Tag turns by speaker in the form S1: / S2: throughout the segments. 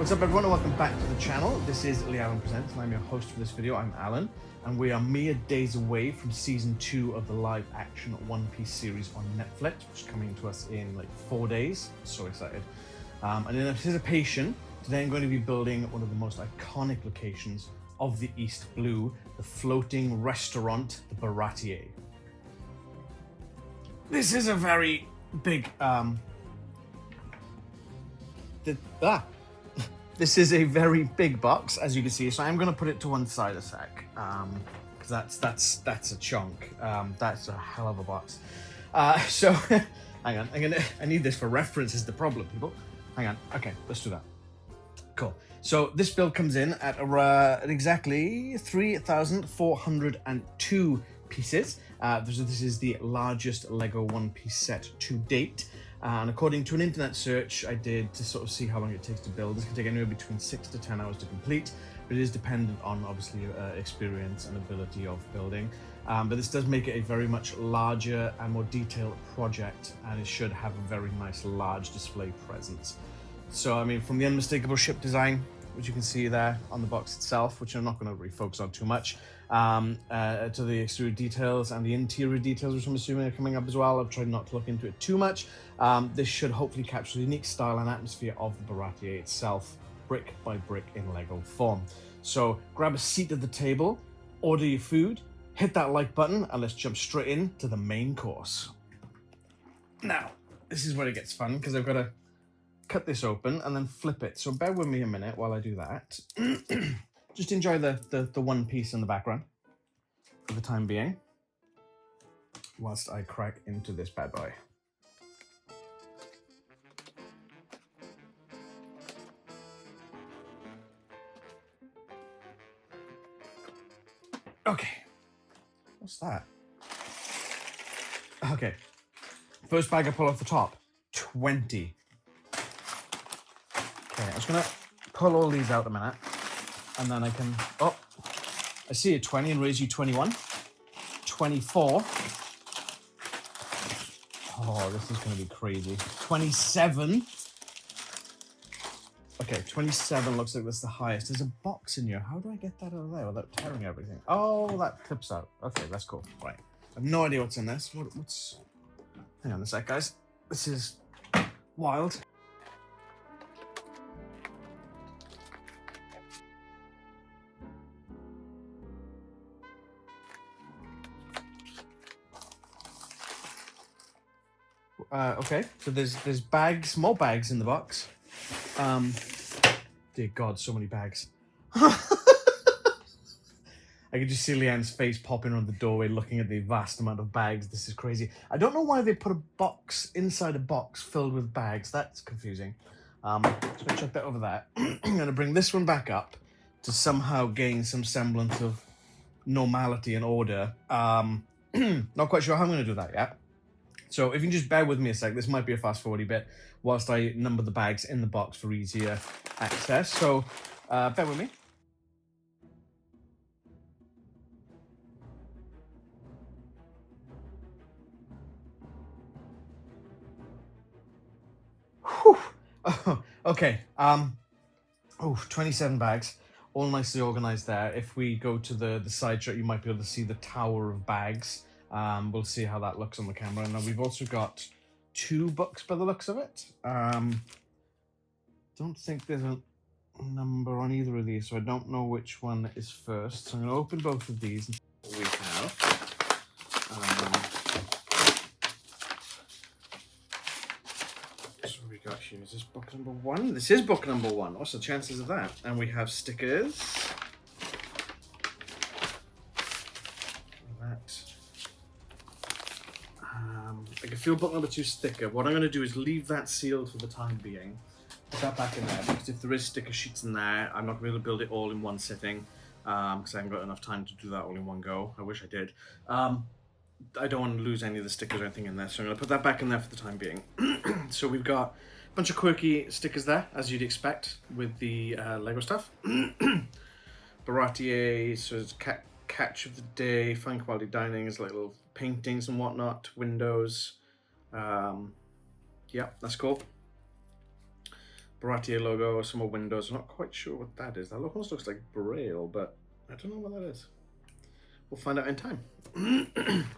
S1: What's up everyone and welcome back to the channel. This is Lee Allen Presents and I'm your host for this video. I'm Alan and we are mere days away from season 2 of the live action One Piece series on Netflix, which is coming to us in like 4 days. So excited. And in anticipation, today I'm going to be building one of the most iconic locations of the East Blue, the floating restaurant, the Baratie. This is a very big this is a very big box, as you can see, so I'm going to put it to one side a sec, because that's a chunk. That's a hell of a box. So, hang on, I need this for reference is the problem, people. Hang on, okay, let's do that. Cool. So this build comes in at exactly 3,402 pieces. This is the largest Lego One Piece set to date. And according to an internet search I did to sort of see how long it takes to build, this can take anywhere between 6 to 10 hours to complete, but it is dependent on obviously experience and ability of building. But this does make it a very much larger and more detailed project, and it should have a very nice large display presence. So I mean, from the unmistakable ship design, which you can see there on the box itself, which I'm not going to really focus on too much, to the exterior details and the interior details, which I'm assuming are coming up as well. I've tried not to look into it too much. This should hopefully capture the unique style and atmosphere of the Baratie itself, brick by brick in Lego form. So grab a seat at the table, order your food, hit that like button, and let's jump straight into the main course. Now, this is where it gets fun, because I've got to cut this open and then flip it. So bear with me a minute while I do that. Just enjoy the one piece in the background for the time being, whilst I crack into this bad boy. Okay, what's that? Okay, first bag I pull off the top, 20. Okay, I'm just gonna pull all these out a minute, and then I can, oh, I see a 20 and raise you 21, 24. Oh, this is gonna be crazy. 27. Okay, 27 looks like that's the highest. There's a box in here. How do I get that out of there without tearing everything? Oh, that clips out. Okay, that's cool. Right. I have no idea what's in this. What's... Hang on a sec, guys. This is wild. Okay, so there's bags, more bags in the box. Dear God, so many bags. I can just see Leanne's face popping around the doorway looking at the vast amount of bags. This is crazy. I don't know why they put a box inside a box filled with bags. That's confusing. Just gonna chuck that over there. I'm gonna bring this one back up to somehow gain some semblance of normality and order. Not quite sure how I'm gonna do that yet. So if you can just bear with me a sec, this might be a fast forward bit whilst I number the bags in the box for easier access. So bear with me. Whew. Okay, 27 bags, all nicely organized there. If we go to the side shot, you might be able to see the tower of bags. We'll see how that looks on the camera. Now we've also got 2 books by the looks of it. Don't think there's a number on either of these, so I don't know which one is first. So I'm going to open both of these and see what we have. So what we got here, is this book number 1? This is book number 1. What's the chances of that? And we have stickers. I can feel book number 2 sticker. What I'm going to do is leave that sealed for the time being. Put that back in there, because if there is sticker sheets in there, I'm not going to be able to build it all in one sitting, because I haven't got enough time to do that all in one go. I wish I did. I don't want to lose any of the stickers or anything in there, so I'm going to put that back in there for the time being. So we've got a bunch of quirky stickers there, as you'd expect with the Lego stuff. Baratie, so it's catch of the day, fine quality dining, is like little paintings and whatnot, windows. Yeah, that's cool. Baratie logo, some more windows. I'm not quite sure what that is. That almost looks like Braille, but I don't know what that is. We'll find out in time.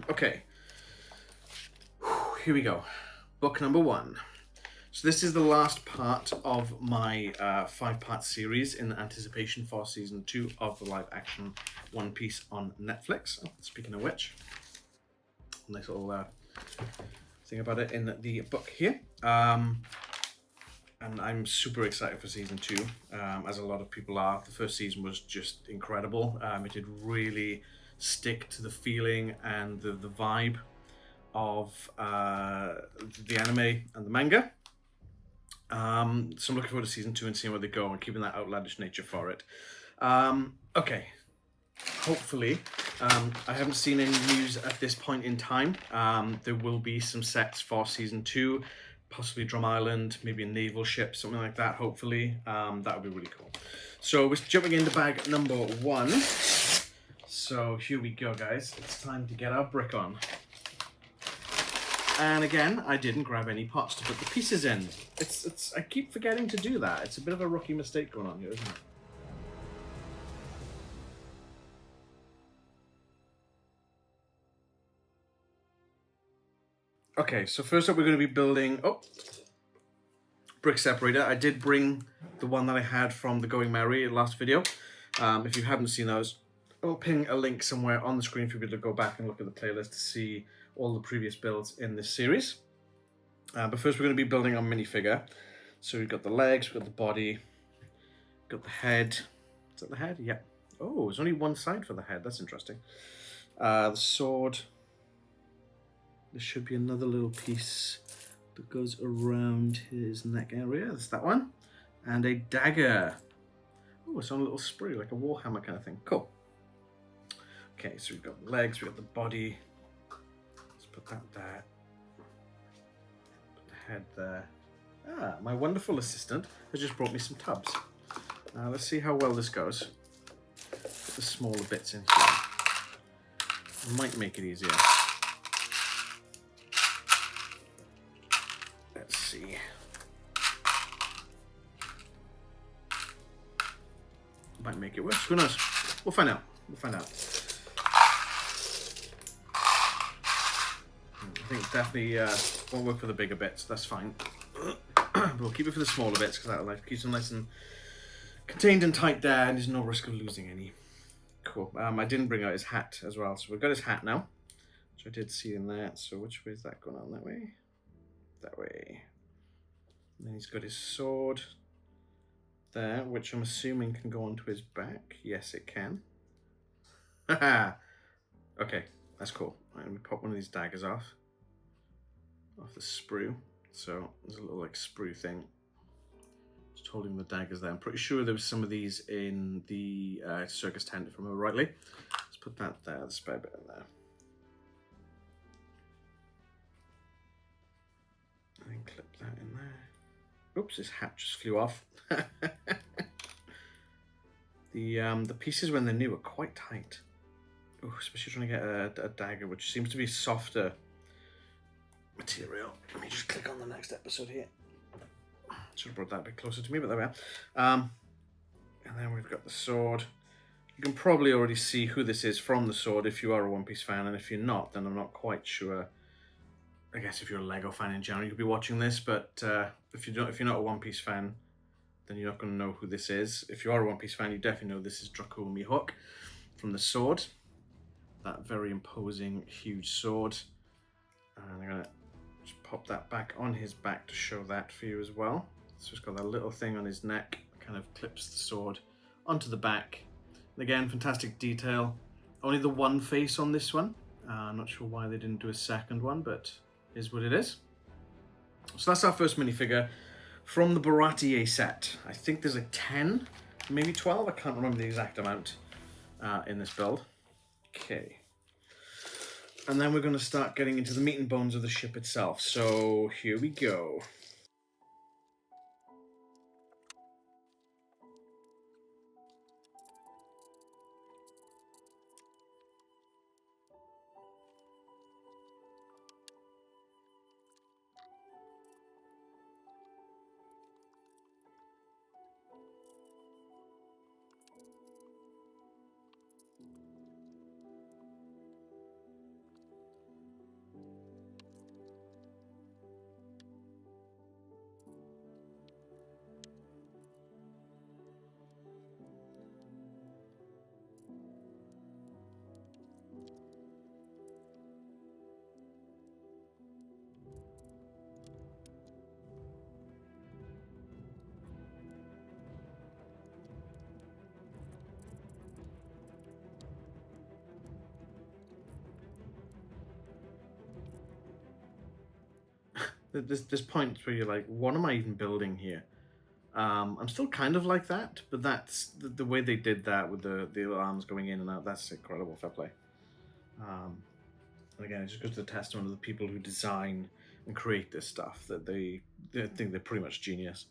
S1: Okay. Here we go. Book number 1. So this is the last part of my 5-part series in anticipation for season 2 of the live action One Piece on Netflix. Oh, speaking of which, nice little thing about it in the book here. And I'm super excited for season 2, as a lot of people are. The first season was just incredible. It did really stick to the feeling and the vibe of the anime and the manga. So I'm looking forward to season 2 and seeing where they go and keeping that outlandish nature for it. Okay, hopefully, I haven't seen any news at this point in time. There will be some sets for season 2, possibly Drum Island, maybe a naval ship, something like that, hopefully. That would be really cool. So we're jumping into bag number 1. So here we go, guys. It's time to get our brick on. And again, I didn't grab any pots to put the pieces in. I keep forgetting to do that. It's a bit of a rookie mistake going on here, isn't it? Okay, so first up we're going to be building, brick separator. I did bring the one that I had from the Going Merry last video. If you haven't seen those, I'll ping a link somewhere on the screen for you to go back and look at the playlist to see all the previous builds in this series. But first we're going to be building our minifigure. So we've got the legs, we've got the body, got the head. Is that the head? Yeah. Oh, there's only one side for the head. That's interesting. The sword. There should be another little piece that goes around his neck area. That's that one. And a dagger. Oh, it's on a little sprue, like a warhammer kind of thing. Cool. Okay, so we've got the legs, we've got the body. Let's put that there. Put the head there. Ah, my wonderful assistant has just brought me some tubs. Let's see how well this goes. Put the smaller bits in here. Might make it easier. Let's see. Might make it worse. Who knows? We'll find out. We'll find out. I think it definitely won't work for the bigger bits. That's fine. But we'll keep it for the smaller bits because that keeps them nice and contained and tight there, and there's no risk of losing any. Cool. I didn't bring out his hat as well, so we've got his hat now. So I did see in there. So which way is that going on? That way? That way. And then he's got his sword there, which I'm assuming can go onto his back. Yes, it can. Haha. Okay, that's cool. Right, let me pop one of these daggers off the sprue. So there's a little like sprue thing just holding the daggers there. I'm pretty sure there was some of these in the circus tent, if I remember rightly. Let's put that there, the spare bit in there. And then clip that in there. Oops, his hat just flew off. The pieces when they're new are quite tight. Ooh, especially trying to get a dagger, which seems to be softer material. Let me just click on the next episode here. Should have brought that a bit closer to me, but there we are. And then we've got the sword. You can probably already see who this is from the sword if you are a One Piece fan, and if you're not, then I'm not quite sure. I guess if you're a Lego fan in general, you could be watching this, but if you're not a One Piece fan, then you're not going to know who this is. If you are a One Piece fan, you definitely know this is Dracul Mihawk from the sword. That very imposing, huge sword. And I'm going to just pop that back on his back to show that for you as well. So it's got that little thing on his neck, kind of clips the sword onto the back. And again, fantastic detail. Only the one face on this one. I'm not sure why they didn't do a second one, but is what it is. So that's our first minifigure from the Baratie set. I think there's like 10, maybe 12. I can't remember the exact amount in this build. Okay. And then we're going to start getting into the meat and bones of the ship itself. So here we go. There's points where you're like, what am I even building here? I'm still kind of like that, but that's the way they did that with the alarms going in and out. That's incredible. Fair play. And again, it just goes to the testament of the people who design and create this stuff, that they think they're pretty much genius.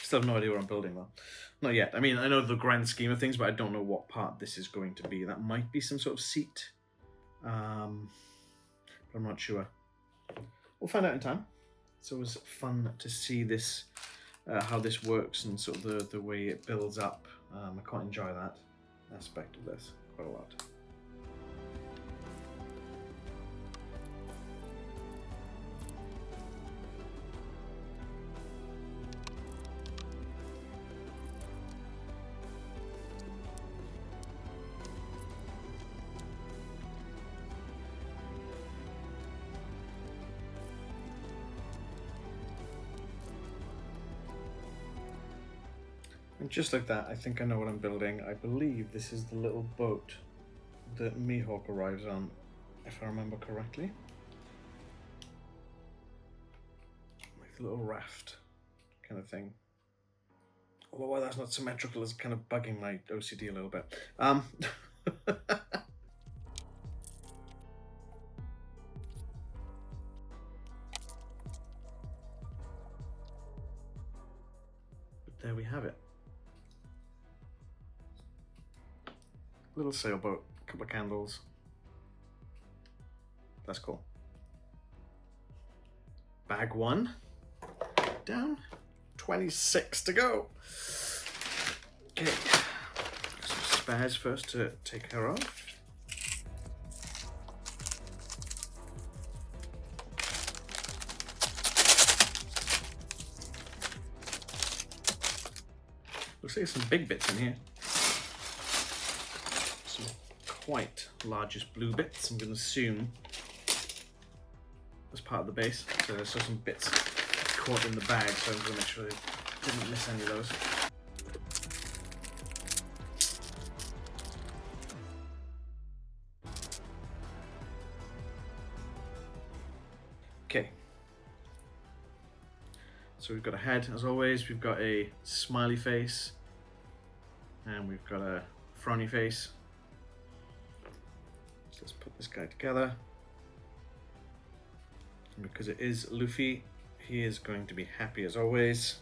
S1: Still have no idea what I'm building though. Not yet. I mean, I know the grand scheme of things, but I don't know what part this is going to be. That might be some sort of seat. But I'm not sure. We'll find out in time. It's always fun to see this, how this works and sort of the way it builds up. I quite enjoy that aspect of this quite a lot. And just like that, I think I know what I'm building. I believe this is the little boat that Mihawk arrives on, if I remember correctly. Like the little raft kind of thing. Although why that's not symmetrical is kind of bugging my OCD a little bit. But there we have it. Little sailboat, a couple of candles. That's cool. Bag 1 down, 26 to go. Okay, some spares first to take care of. Looks like some big bits in here. Some quite largest blue bits, I'm going to assume, as part of the base. So I saw some bits caught in the bag, so I'm going to make sure I didn't miss any of those. Okay. So we've got a head, as always. We've got a smiley face. And we've got a frowny face. So let's put this guy together. And because it is Luffy, he is going to be happy as always.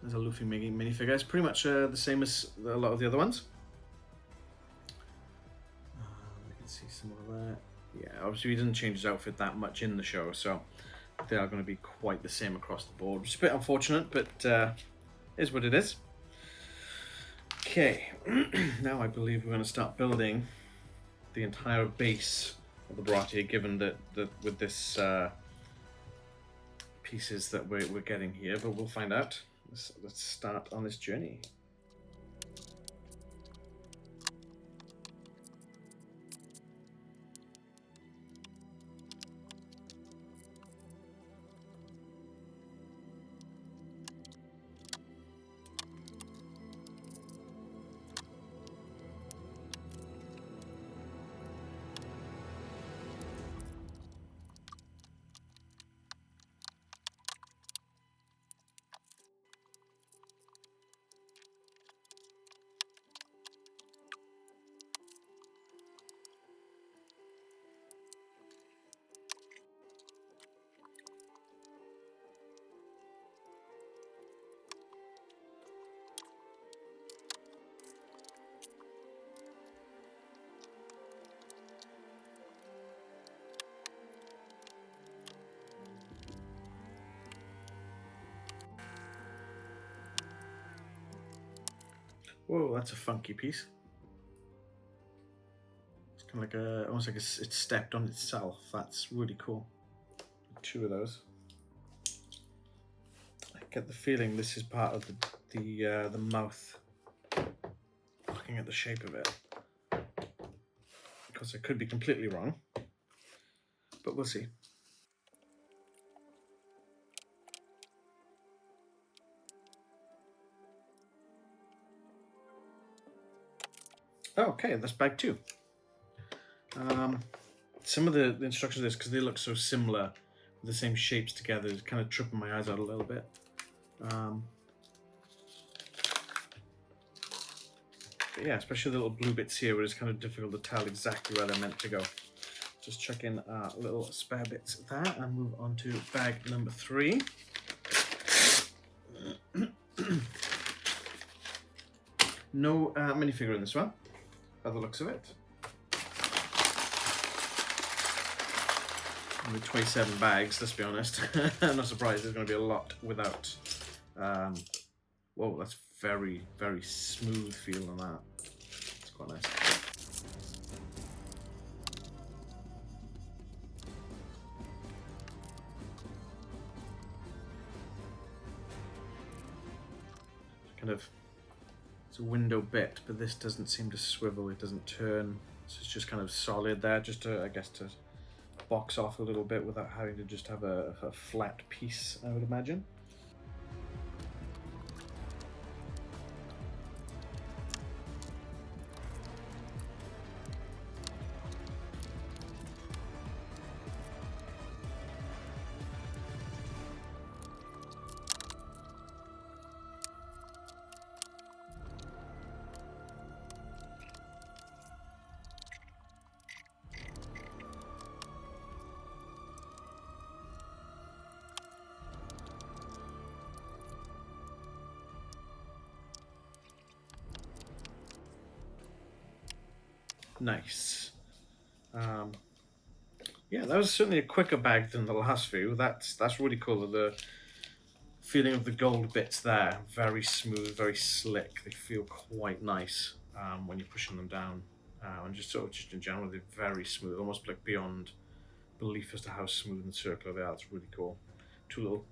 S1: There's a Luffy minifigure. It's pretty much the same as a lot of the other ones. You can see some of that. Yeah, obviously he doesn't change his outfit that much in the show, so they are going to be quite the same across the board, which is a bit unfortunate, but is what it is. Okay, now I believe we're going to start building the entire base of the Baratie, given that with this pieces that we're getting here, but we'll find out. Let's start on this journey. Whoa, that's a funky piece. It's kind of like almost like it's stepped on itself. That's really cool. 2 of those. I get the feeling this is part of the mouth. Looking at the shape of it, because I could be completely wrong, but we'll see. Okay, that's bag 2. Some of the instructions of this, because they look so similar, with the same shapes together, is kind of tripping my eyes out a little bit. But yeah, especially the little blue bits here, where it's kind of difficult to tell exactly where they're meant to go. Just chuck in little spare bits there and move on to bag number 3. No minifigure in this one, by the looks of it. Only 27 bags, let's be honest. I'm not surprised there's going to be a lot without. Whoa, that's very, very smooth feel on that. It's quite nice. Kind of, it's a window bit, but this doesn't seem to swivel, it doesn't turn. So it's just kind of solid there, just to, I guess, to box off a little bit without having to just have a flat piece, I would imagine. Nice. Yeah, that was certainly a quicker bag than the last few. That's really cool. The feeling of the gold bits there, very smooth, very slick. They feel quite nice when you're pushing them down, and just in general, they're very smooth, almost like beyond belief as to how smooth and circular they are. It's really cool. 2 little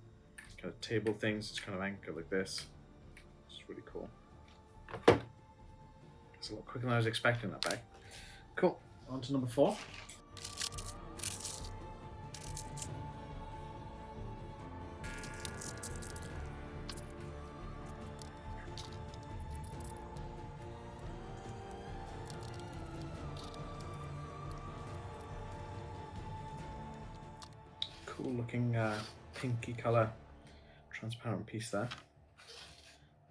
S1: kind of table things. It's kind of anchored like this. It's really cool. It's a lot quicker than I was expecting that bag. Cool. On to number 4. Cool looking pinky colour transparent piece there.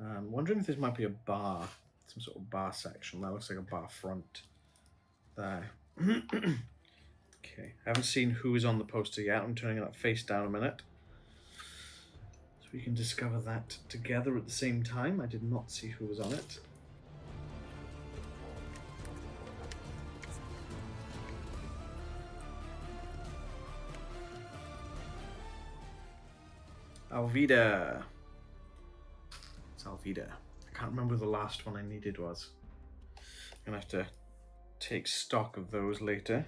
S1: Wondering if this might be a bar, some sort of bar section. That looks like a bar front there. Okay, I haven't seen who is on the poster yet. I'm turning that face down a minute so we can discover that together at the same time. I did not see who was on it. Alvida. It's Alvida. I can't remember who the last one I needed was. I'm gonna have to take stock of those later.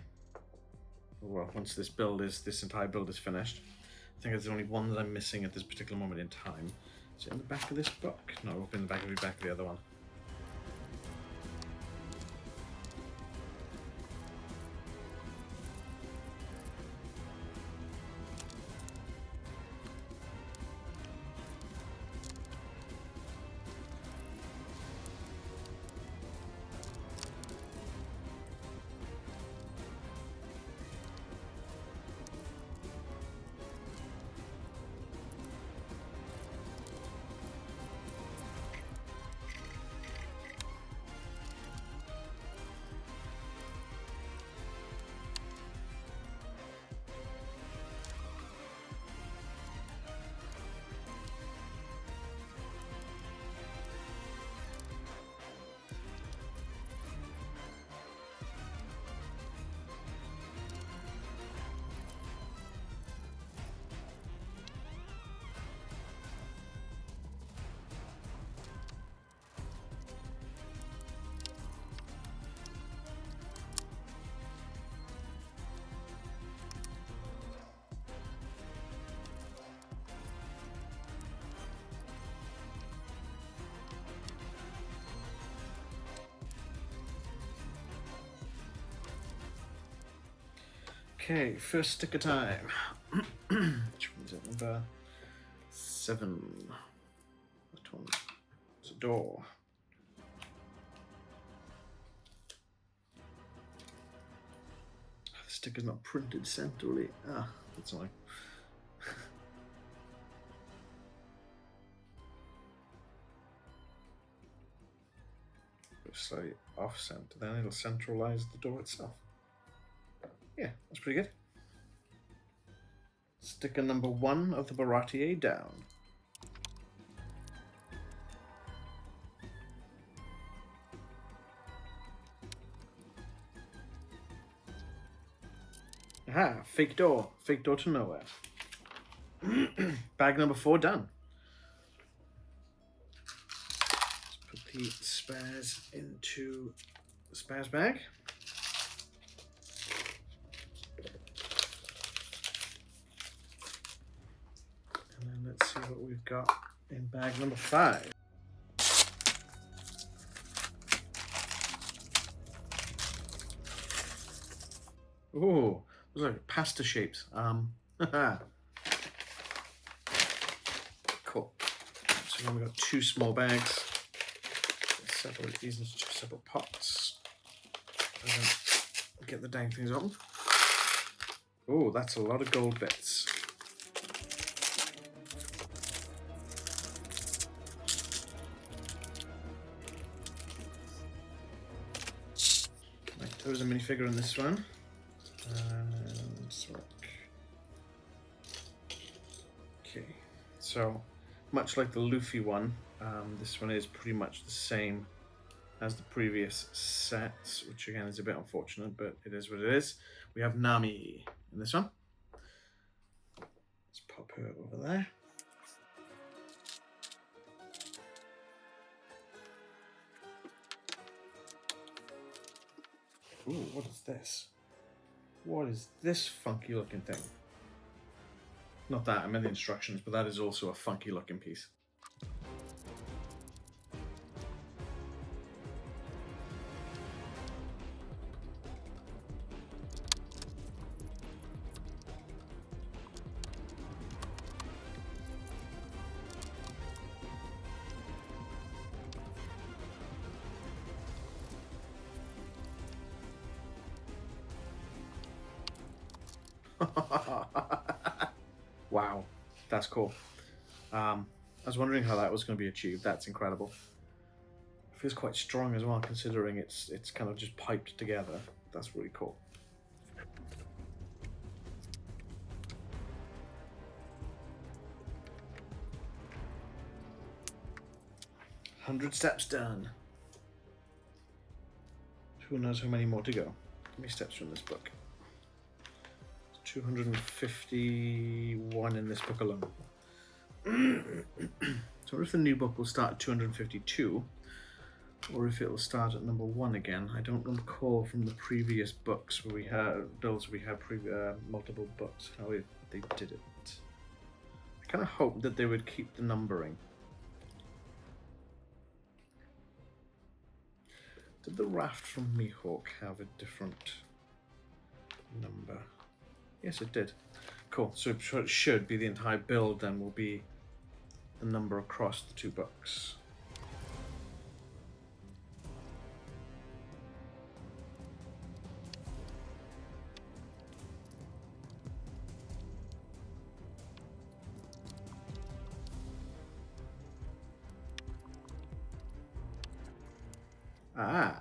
S1: Well, once this entire build is finished. I think there's only one that I'm missing at this particular moment in time. Is it in the back of this book? No, it'll be in the back of the other one. Okay, first sticker time. Which one is it? Number 7. That one. It's a door. Sticker's not printed centrally. Ah, that's annoying. Slightly off center, then it'll centralize the door itself. Yeah, that's pretty good. Sticker number 1 of the Baratie down. Aha, fake door to nowhere. Bag number 4 done. Let's put the spares into the spares bag. And then let's see what we've got in bag number 5. Ooh, those are like pasta shapes. Cool. So now we've got 2 small bags. Let's separate these into 2 separate pots. And then get the dang things on. Oh, that's a lot of gold bits. Right, there was a minifigure in this one. Okay, so much like the Luffy one, this one is pretty much the same as the previous sets, which again is a bit unfortunate, but it is what it is. We have Nami in this one. Let's pop her over there. Ooh, what is this? What is this funky looking thing? Not that, I meant the instructions, but that is also a funky looking piece. Wow, that's cool. I was wondering how that was going to be achieved. That's incredible. It feels quite strong as well, considering it's kind of just piped together. That's really cool. "100 steps done." Who knows how many more to go? How many steps from this book? 251 in this book alone. So I wonder if the new book will start at 252, or if it will start at number 1 again. I don't recall from the previous books where we had builds we had multiple books how they did it. I kind of hoped that they would keep the numbering. Did the raft from Mihawk have a different number? Yes, it did. Cool. So it should be the entire build then will be the number across the 2 books. Ah.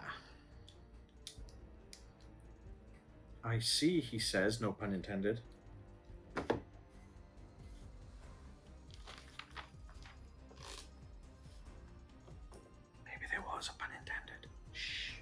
S1: I see, he says, no pun intended. Maybe there was a pun intended. Shh.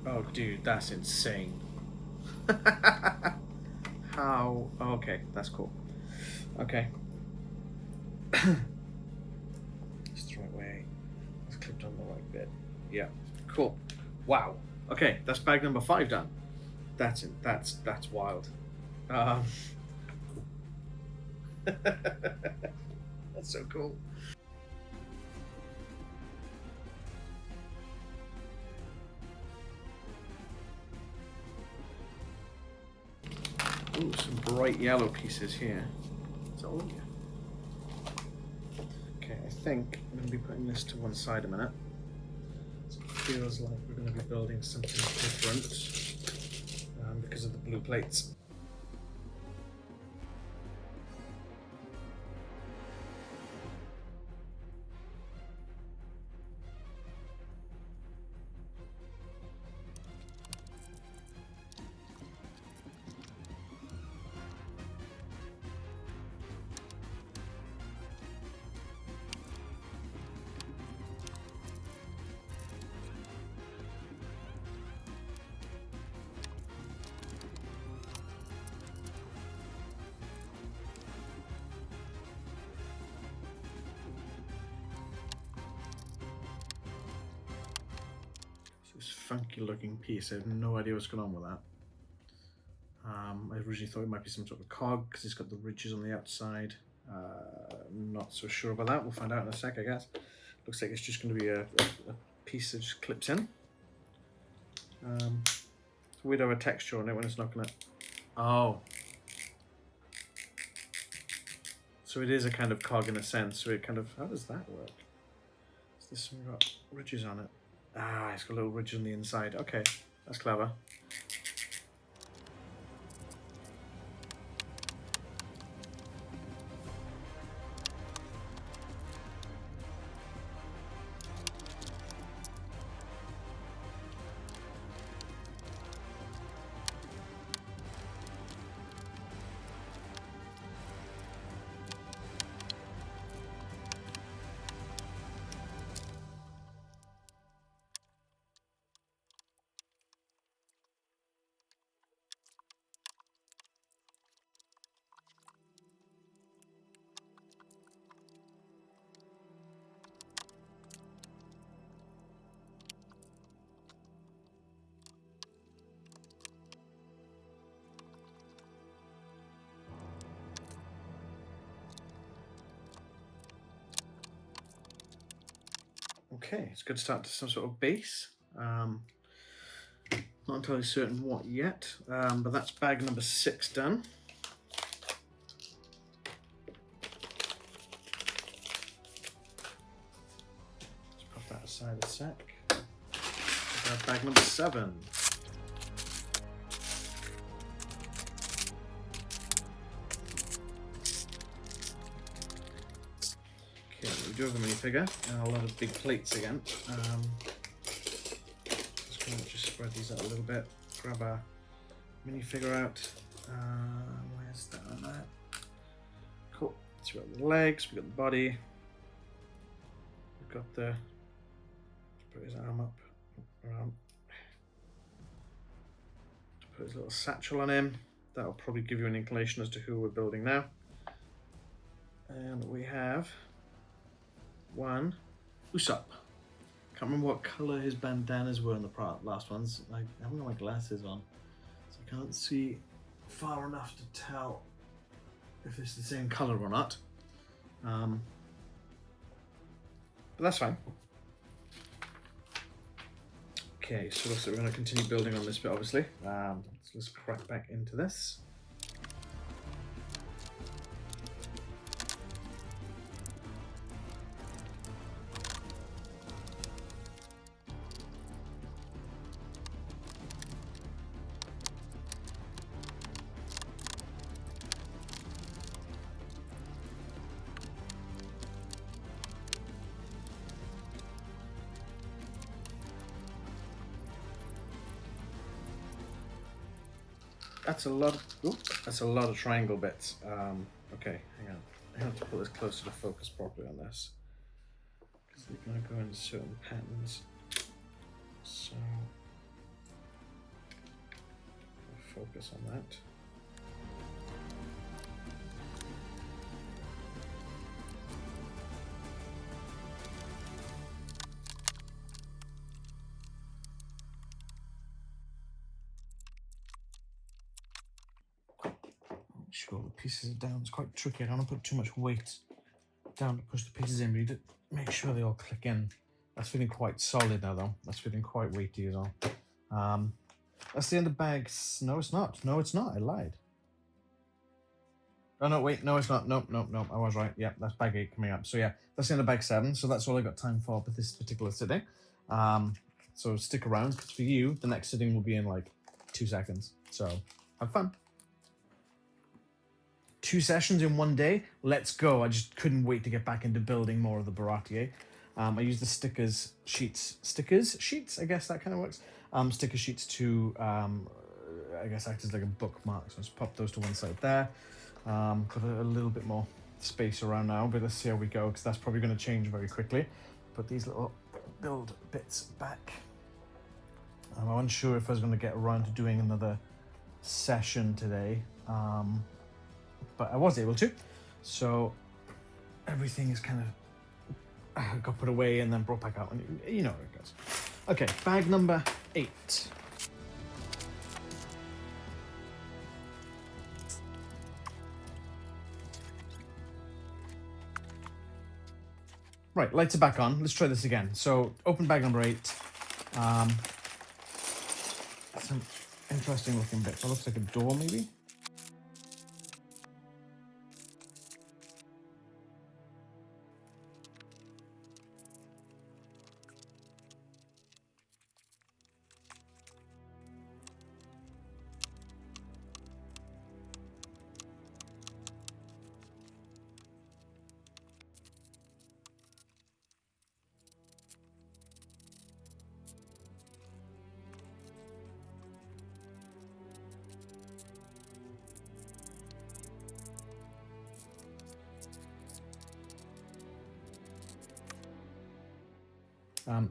S1: Oh, dude, that's insane. How? Oh, okay, that's cool. Okay. It's the right way. It's clipped on the right bit. Yeah, cool. Wow. Okay, that's bag number 5 done. That's wild. That's so cool. Ooh, some bright yellow pieces here. So, okay, I think I'm going to be putting this to one side a minute. So it feels like we're going to be building something different because of the blue plates. This funky looking piece, I have no idea what's going on with that. I originally thought it might be some sort of cog because it's got the ridges on the outside. Not so sure about that, we'll find out in a sec I guess. Looks like it's just going to be a piece that just clips in. It's weird to have a texture on it when it's not going to... Oh. So it is a kind of cog in a sense, so it kind of... How does that work? Is this one got ridges on it? Ah, it's got a little ridge on the inside. Okay, that's clever. Okay, it's good to start to some sort of base. Not entirely certain what yet, but that's bag number 6 done. Let's put that aside a sec. Bag number 7. We do have a minifigure and a lot of big plates again. Just going to just spread these out a little bit. Grab our minifigure out. Where's that on there? Cool. So we've got the legs, we've got the body. We've got the... Let's put his arm up. To put his little satchel on him. That'll probably give you an inclination as to who we're building now. And we have... one Usopp. Can't remember what colour his bandanas were in the last ones. I haven't got my glasses on, so I can't see far enough to tell if it's the same colour or not. But that's fine. Okay, so looks like we're going to continue building on this bit, obviously. So let's crack back into this. That's a lot of triangle bits. Okay, hang on. I have to put this closer to focus properly on this because they're going to go into certain patterns. So I'll focus on that. Sure, the pieces are down. It's quite tricky. I don't want to put too much weight down to push the pieces in, but you make sure they all click in. That's feeling quite solid now, though. That's feeling quite weighty as well. That's the end of bag. No, it's not. No, it's not. I lied. Oh, no, wait. No, it's not. Nope. I was right. Yeah, that's bag 8 coming up. So, yeah, that's the end of bag 7. So, that's all I got time for this particular sitting. So, stick around, because for you, the next sitting will be in like 2 seconds. So, have fun. 2 sessions in 1 day. Let's go. I just couldn't wait to get back into building more of the Baratie. I used the stickers sheets, I guess that kind of works. Sticker sheets to, I guess, act as like a bookmark. So let's pop those to one side there. Got a little bit more space around now, but let's see how we go, because that's probably going to change very quickly. Put these little build bits back. I'm unsure if I was going to get around to doing another session today, but I was able to. So everything is kind of got put away and then brought back out, and you know how it goes. Okay, bag number 8. Right, lights are back on. Let's try this again. So open bag number 8. Some interesting looking bits. It looks like a door maybe.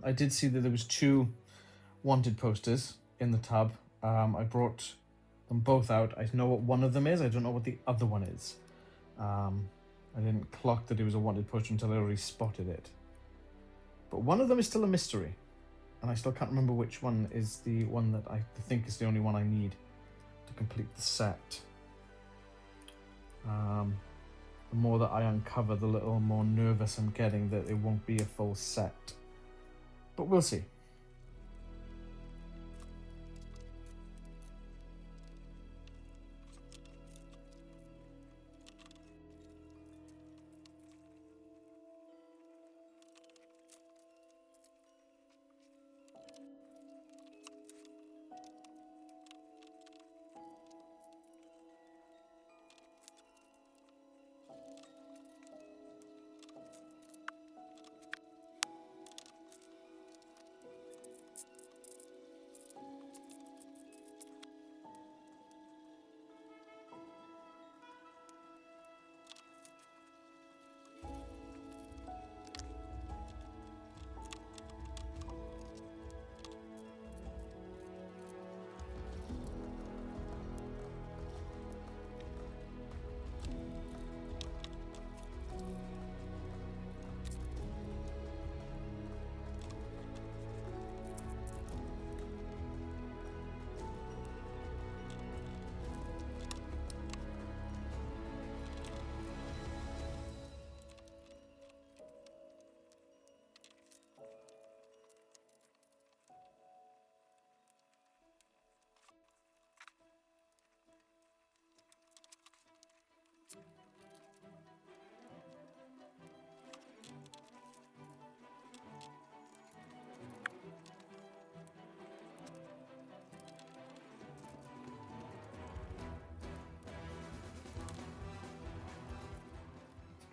S1: I did see that there was 2 wanted posters in the tub. I brought them both out. I know what one of them is. I don't know what the other one is. I didn't clock that it was a wanted poster until I already spotted it. But one of them is still a mystery, and I still can't remember which one is the one that I think is the only one I need to complete the set. The more that I uncover, the little more nervous I'm getting that it won't be a full set. But we'll see.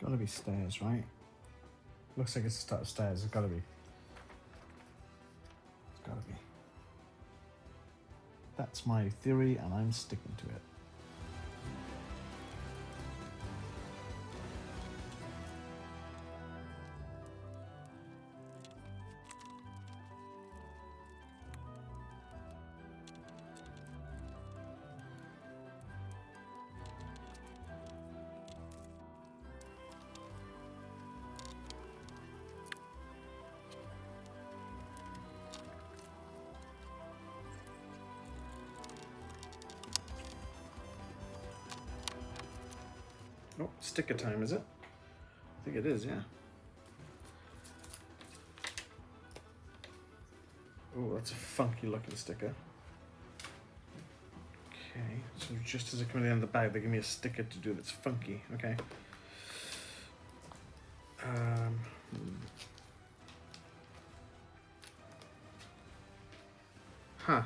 S1: Gotta be stairs, right? Looks like it's the start of stairs. It's gotta be. It's gotta be. That's my theory, and I'm sticking to it. Oh, sticker time, is it? I think it is, yeah. Oh, that's a funky looking sticker. Okay, so just as I come in the end of the bag, they give me a sticker to do that's funky. Okay. Huh.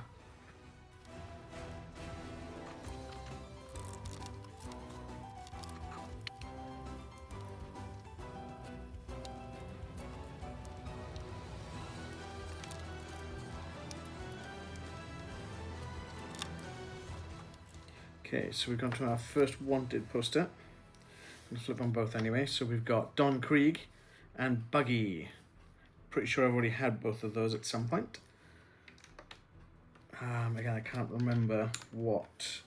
S1: Okay, so we've gone to our first wanted poster. I'm going to flip on both anyway. So we've got Don Krieg and Buggy. Pretty sure I've already had both of those at some point. Again, I can't remember what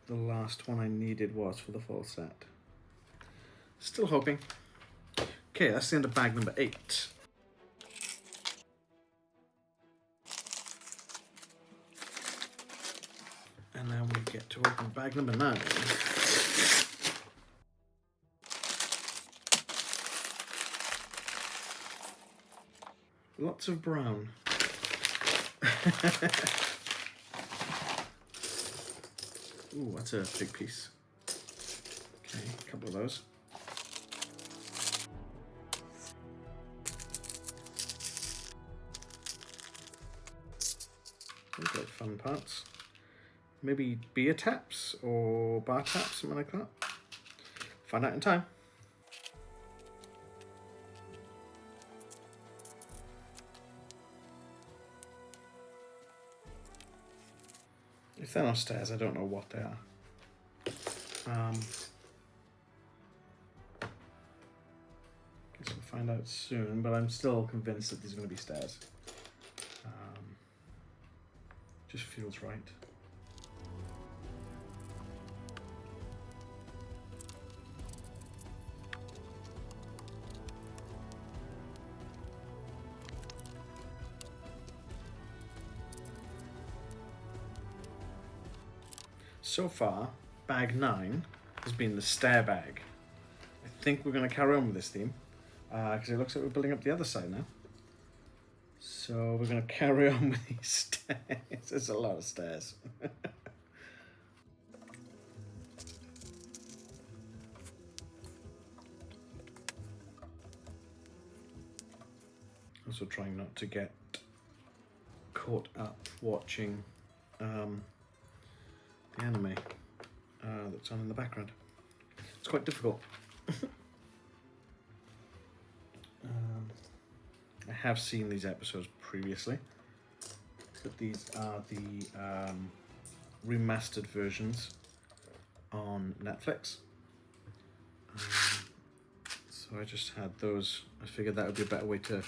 S1: the last one I needed was for the full set. Still hoping. Okay, that's the end of bag number 8. And now we get to open bag number 9. Lots of brown. Ooh, that's a big piece. Okay, a couple of those. Those like fun parts. Maybe beer taps or bar taps, something like that. Find out in time. If they're not stairs, I don't know what they are. Guess we'll find out soon, but I'm still convinced that these are going to be stairs. Just feels right. So far, bag 9 has been the stair bag. I think we're going to carry on with this theme, because it looks like we're building up the other side now. So we're going to carry on with these stairs. There's a lot of stairs. Also trying not to get caught up watching the anime that's on in the background. It's quite difficult. I have seen these episodes previously, but these are the remastered versions on Netflix. So I just had those. I figured that would be a better way to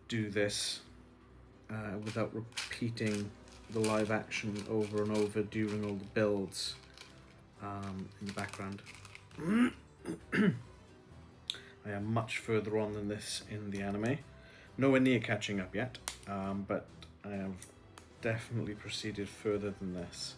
S1: do this without repeating the live action over and over during all the builds in the background. I am much further on than this in the anime. Nowhere near catching up yet, but I have definitely proceeded further than this.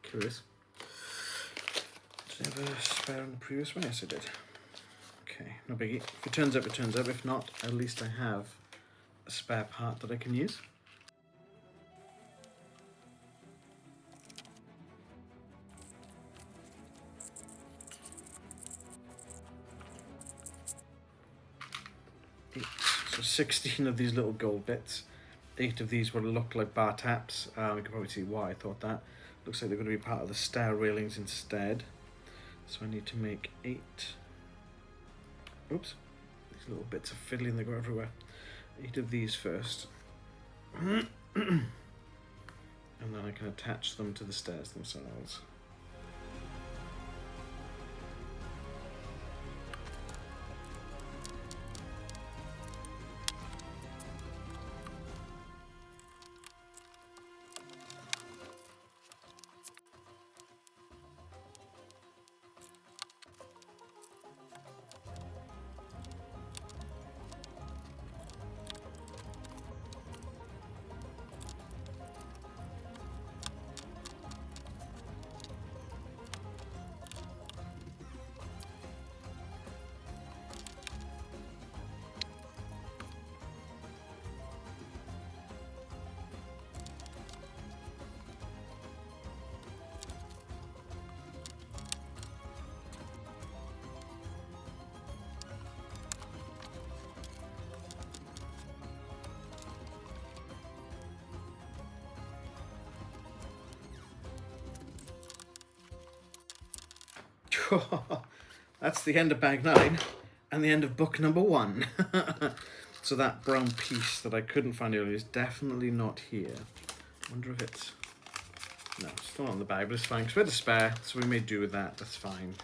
S1: Curious. Did I have a spare on the previous one? Yes, I did. Okay, no biggie. If it turns up, it turns up. If not, at least I have a spare part that I can use. So 16 of these little gold bits. 8 of these will look like bar taps. You can probably see why I thought that. Looks like they're going to be part of the stair railings instead. So I need to make 8. Oops. These little bits of fiddling, they go everywhere. 8 of these first. And then I can attach them to the stairs themselves. That's the end of bag 9 and the end of book number 1. So that brown piece that I couldn't find earlier is definitely not here. I wonder if it's... No, it's still not on the bag, but it's fine because we had a spare, so we may do with that. That's fine.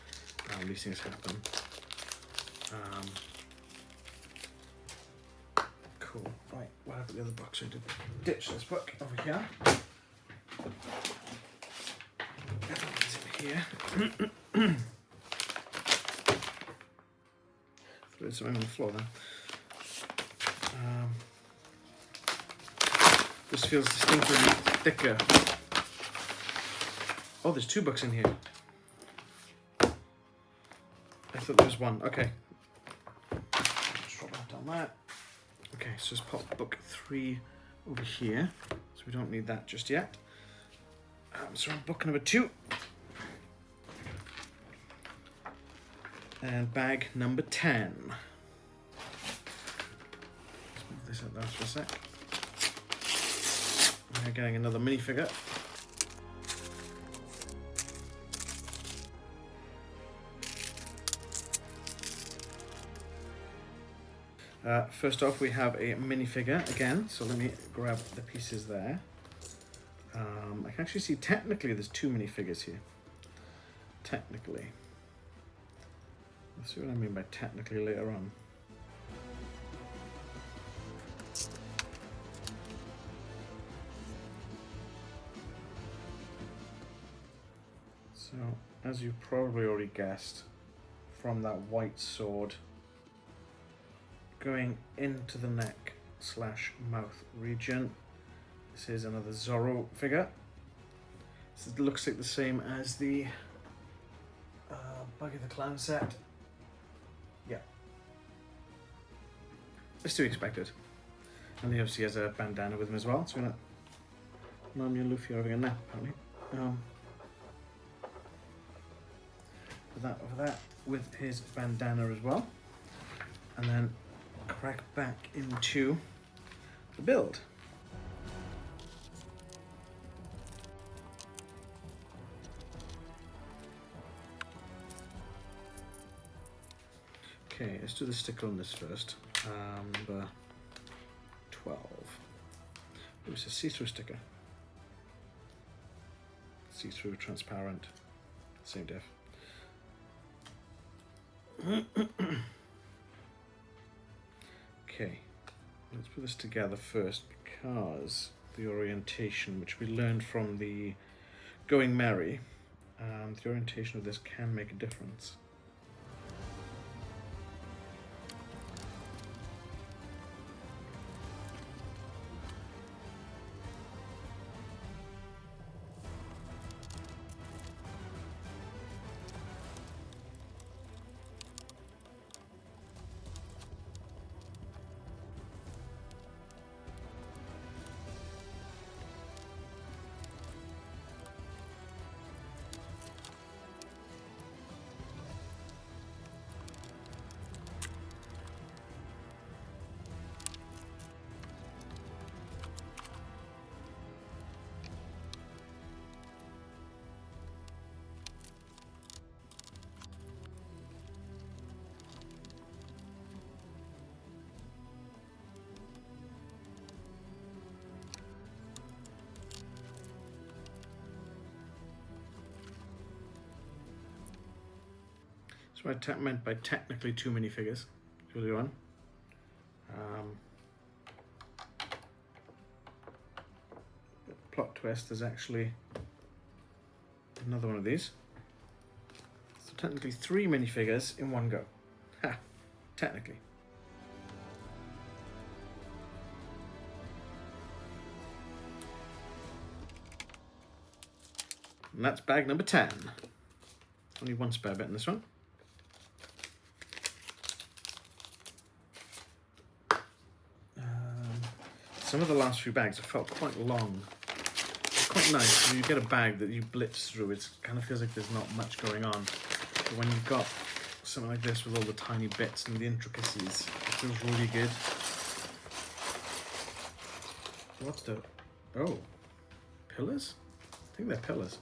S1: These things happen. Cool. Right, what happened to the other box? I did ditch this book over here. Everything's in here. Threw something on the floor then. This feels distinctly thicker. Oh, there's 2 books in here. I thought there was 1. Okay. Just drop that down there. Okay, so let's pop book 3 over here. So we don't need that just yet. So we're on book number 2. And bag number 10. Let's move this out there for a sec. We're getting another minifigure. First off, we have a minifigure again, so let me grab the pieces there. I can actually see technically there's 2 minifigures here. Technically. Let's see what I mean by technically later on. So, as you probably already guessed, from that white sword going into the neck / mouth region, this is another Zorro figure. This looks like the same as the Buggy the Clown set. Yeah. It's to be expected. And he obviously has a bandana with him as well, so we're gonna... Nami and Luffy are having a nap, apparently. Put that over there with his bandana as well. And then crack back into the build. Okay, let's do the sticker on this first. Number 12. It was a see-through sticker. See-through, transparent, same diff. Okay, let's put this together first because the orientation, which we learned from the Going Merry, the orientation of this can make a difference. That's what I meant by technically 2 minifigures earlier on. Plot twist, there's actually another one of these. So technically 3 minifigures in one go. Ha! Technically. And that's bag number 10. Only 1 spare bit in this one. Some of the last few bags have felt quite long. It's quite nice when you get a bag that you blitz through. It kind of feels like there's not much going on. But when you've got something like this with all the tiny bits and the intricacies, it feels really good. What's the... Oh. Pillars? I think they're pillars.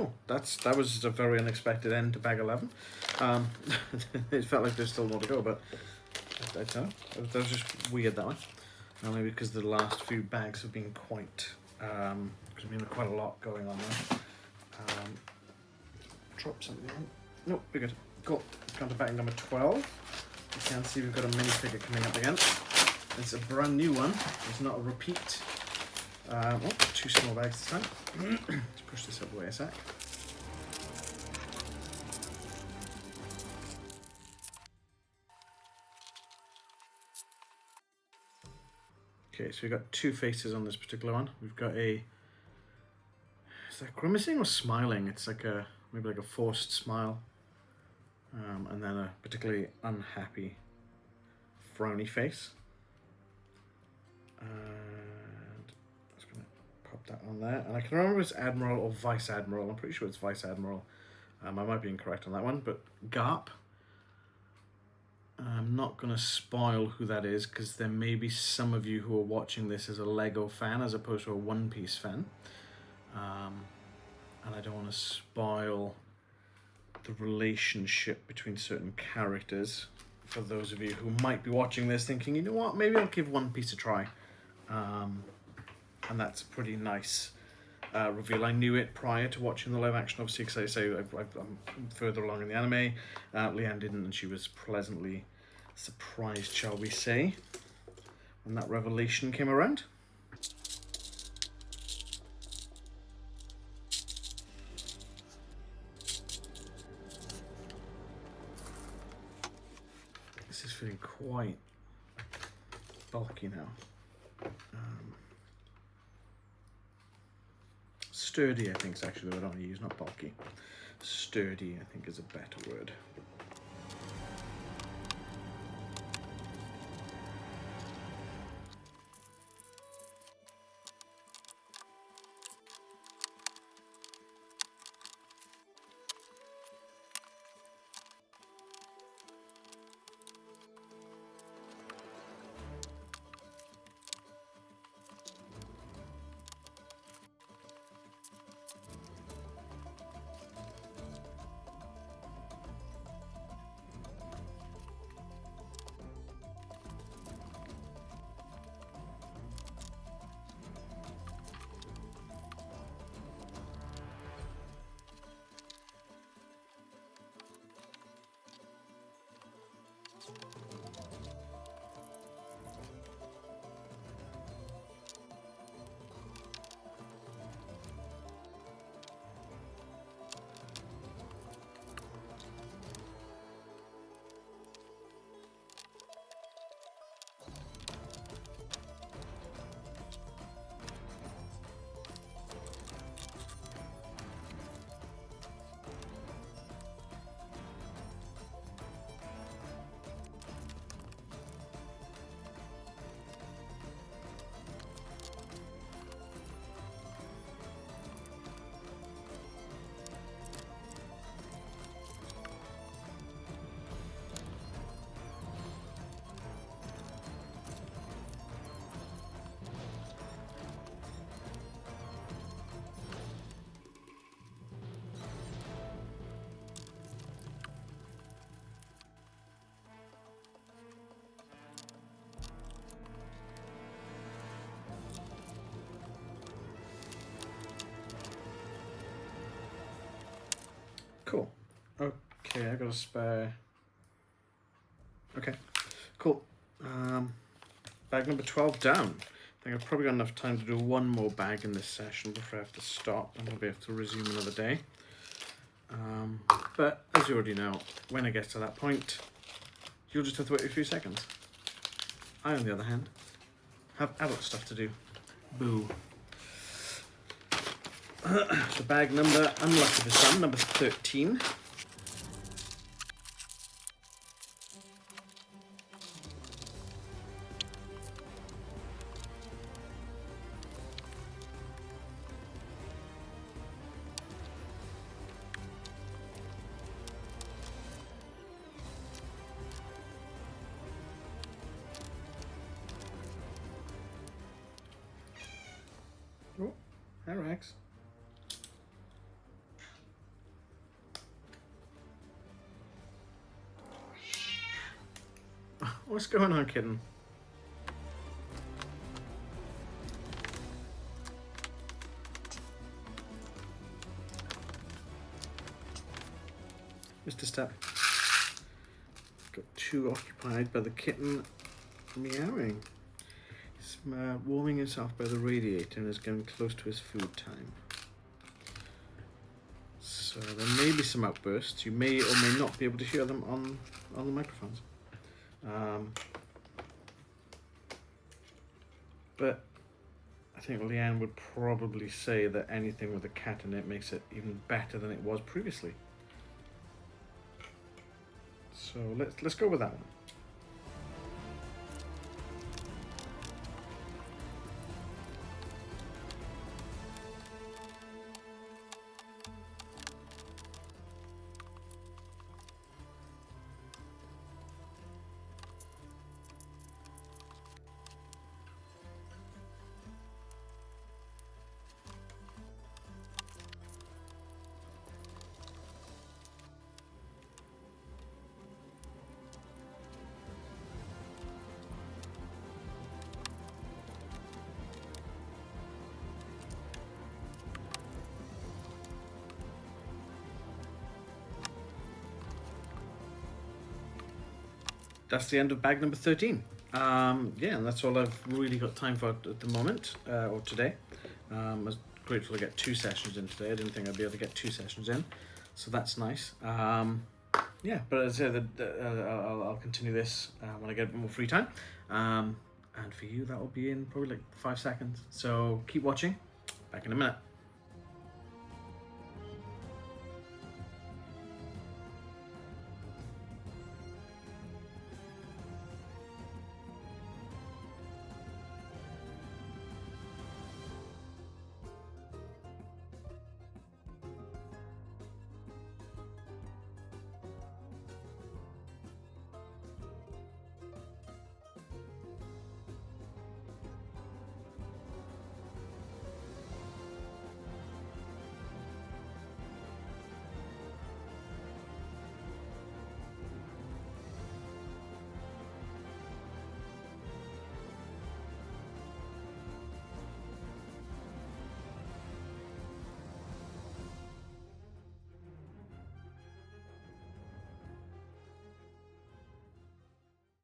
S1: cool. That was a very unexpected end to bag 11. It felt like there's still more to go, but I don't know. That was just weird that way. Maybe because the last few bags have been quite, there's been quite a lot going on there. Drop something in. Nope, we're good. Cool. Come to bag number 12. You can see we've got a minifigure coming up again. It's a brand new one. It's not a repeat. Oh, 2 small bags this time. Let's push this out the way a sec. Okay, so we've got 2 faces on this particular one. We've got is that grimacing or smiling? It's like maybe like a forced smile. And then a particularly unhappy, frowny face. And I'm just gonna pop that on there. And I can remember it's Admiral or Vice Admiral. I'm pretty sure it's Vice Admiral. I might be incorrect on that one, but Garp. I'm not going to spoil who that is because there may be some of you who are watching this as a Lego fan as opposed to a One Piece fan. And I don't want to spoil the relationship between certain characters for those of you who might be watching this thinking, you know what, maybe I'll give One Piece a try. And that's a pretty nice reveal. I knew it prior to watching the live action, obviously, because I say I'm further along in the anime. Leanne didn't, and she was pleasantly surprised, shall we say, when that revelation came around. This is feeling quite bulky now. Sturdy, I think, is actually the word I want to use, not bulky. Sturdy, I think, is a better word. Cool. Okay, I got a spare. Okay, cool. Bag number 12 down. I think I've probably got enough time to do one more bag in this session before I have to stop, and we'll be able to resume another day. But as you already know, when it gets to that point, you'll just have to wait a few seconds. I, on the other hand, have adult stuff to do. Boo. So bag number, unlucky for some, number 13. Oh, hi Rex. What's going on, kitten? Mr. Step got too occupied by the kitten meowing. He's warming himself by the radiator and is getting close to his food time. So there may be some outbursts. You may or may not be able to hear them on the microphones. But I think Leanne would probably say that anything with a cat in it makes it even better than it was previously. So let's go with that one. That's the end of bag number 13. Yeah, and that's all I've really got time for at the moment, or today. I was grateful to get 2 sessions in today. I didn't think I'd be able to get 2 sessions in, so that's nice. Yeah, but as I said, I'll continue this when I get a bit more free time. And for you, that will be in probably like 5 seconds. So keep watching. Back in a minute.